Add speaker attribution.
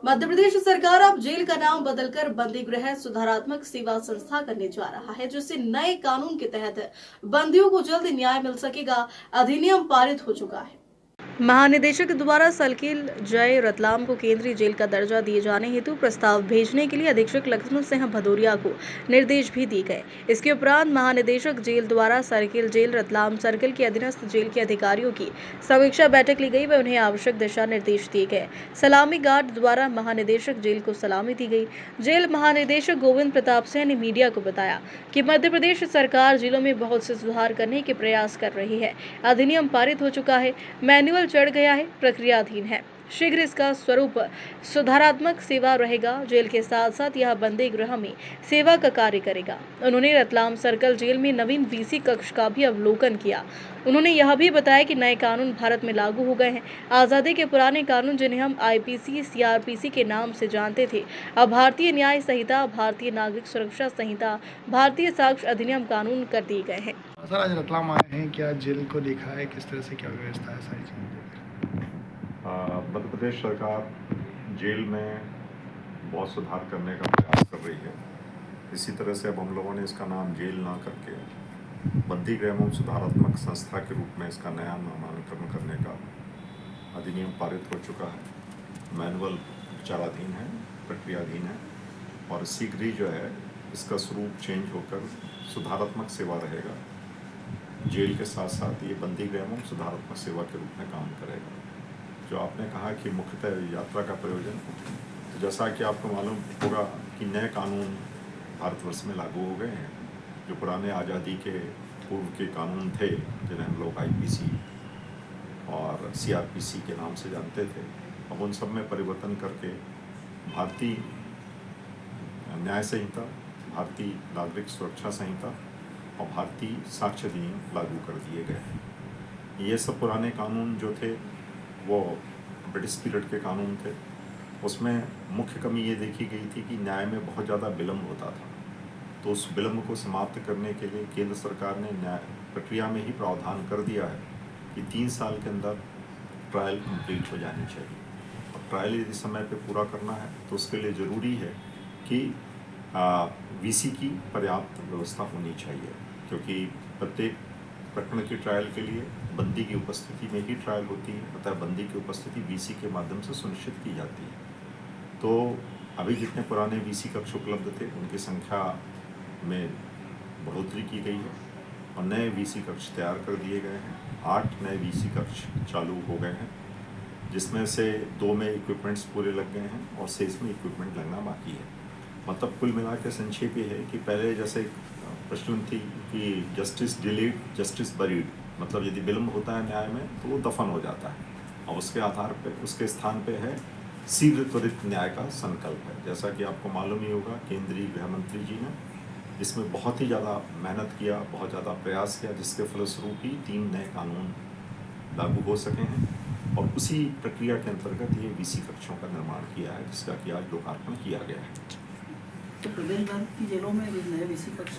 Speaker 1: मध्य प्रदेश सरकार अब जेल का नाम बदलकर बंदी गृह सुधारात्मक सेवा संस्था करने जा रहा है, जिससे नए कानून के तहत बंदियों को जल्द न्याय मिल सकेगा। अधिनियम पारित हो चुका है। महानिदेशक द्वारा सर्किल जय रतलाम को केंद्रीय जेल का दर्जा दिए जाने हेतु प्रस्ताव भेजने के लिए अधीक्षक लक्ष्मण सिंह भदौरिया को निर्देश भी दिए गए। इसके उपरांत महानिदेशक जेल द्वारा सर्किल जेल रतलाम सर्किल के अधीनस्थ जेल के अधिकारियों की समीक्षा बैठक ली गई व उन्हें आवश्यक दिशा निर्देश दिए गए। सलामी गार्ड द्वारा महानिदेशक जेल को सलामी दी गई। जेल महानिदेशक गोविंद प्रताप सिंह ने मीडिया को बताया कि मध्य प्रदेश सरकार जेलों में बहुत से सुधार करने के प्रयास कर रही है। अधिनियम पारित हो चुका है, मैनुअल चढ़ गया है, प्रक्रियाधीन है। शीघ्र इसका स्वरूप सुधारात्मक सेवा रहेगा। जेल के साथ साथ यह बंदी गृह में सेवा का कार्य करेगा। उन्होंने रतलाम सर्कल जेल में नवीन वीसी कक्ष का भी अवलोकन किया। उन्होंने यह भी बताया कि नए कानून भारत में लागू हो गए हैं। आज़ादी के पुराने कानून, जिन्हें हम आईपीसी सीआरपीसी के नाम से जानते थे, अब भारतीय न्याय संहिता, भारतीय नागरिक सुरक्षा संहिता, भारतीय साक्ष्य अधिनियम कानून कर दिए गए हैं।
Speaker 2: सर, आज रतलाम आए हैं, क्या जेल को देखा है, किस तरह से क्या व्यवस्था है सारी चीज़ें?
Speaker 3: मध्य प्रदेश सरकार जेल में बहुत सुधार करने का प्रयास कर रही है। इसी तरह से अब हम लोगों ने इसका नाम जेल ना करके बंदी गृह एवं सुधारात्मक संस्था के रूप में इसका नया नामांकन करने का अधिनियम पारित हो चुका है। मैनुअल विचाराधीन है, प्रक्रियाधीन है और शीघ्र ही जो है इसका स्वरूप चेंज होकर सुधारात्मक सेवा रहेगा। जेल के साथ साथ ये बंदी गृह एवं सुधारात्मक सेवा के रूप में काम करेगा। जो आपने कहा कि मुख्यतः यात्रा का प्रयोजन, तो जैसा कि आपको मालूम होगा कि नए कानून भारतवर्ष में लागू हो गए हैं। जो पुराने आज़ादी के पूर्व के कानून थे, जिन्हें हम लोग आईपीसी और सीआरपीसी के नाम से जानते थे, अब उन सब में परिवर्तन करके भारतीय न्याय संहिता, भारतीय नागरिक सुरक्षा संहिता और भारतीय साक्ष्य अधिनियम लागू कर दिए गए हैं। ये सब पुराने कानून जो थे वो ब्रिटिश पीरियड के कानून थे। उसमें मुख्य कमी ये देखी गई थी कि न्याय में बहुत ज़्यादा विलम्ब होता था। तो उस विलम्ब को समाप्त करने के लिए केंद्र सरकार ने न्याय प्रक्रिया में ही प्रावधान कर दिया है कि 3 साल के अंदर ट्रायल कंप्लीट हो जानी चाहिए। और ट्रायल यदि समय पे पूरा करना है तो उसके लिए ज़रूरी है कि वीसी की पर्याप्त व्यवस्था होनी चाहिए, क्योंकि प्रत्येक प्रकरण की ट्रायल के लिए बंदी की उपस्थिति में ही ट्रायल होती है। अतः बंदी की उपस्थिति वीसी के माध्यम से सुनिश्चित की जाती है। तो अभी जितने पुराने वीसी कक्ष उपलब्ध थे उनकी संख्या में बढ़ोतरी की गई है और नए वीसी कक्ष तैयार कर दिए गए हैं। 8 नए वीसी कक्ष चालू हो गए हैं, जिसमें से 2 में इक्विपमेंट्स पूरे लग गए हैं और शेष में इक्विपमेंट लगना बाकी है। मतलब कुल मिला के संक्षेप ये है कि पहले जैसे प्रचलन थी कि जस्टिस डिलेड जस्टिस बरीड, मतलब यदि विलम्ब होता है न्याय में तो वो दफन हो जाता है और उसके आधार पे उसके स्थान पे है शीघ्र त्वरित न्याय का संकल्प है। जैसा कि आपको मालूम ही होगा, केंद्रीय गृह मंत्री जी ने इसमें बहुत ही ज़्यादा मेहनत किया, बहुत ज़्यादा प्रयास किया, जिसके फलस्वरूप ही 3 नए कानून लागू हो सके हैं और उसी प्रक्रिया के अंतर्गत ये वीसी कक्षों का निर्माण किया है, जिसका कि आज लोकार्पण किया गया है।
Speaker 4: तो प्रदेश भर की जेलों में नए वीसी कक्ष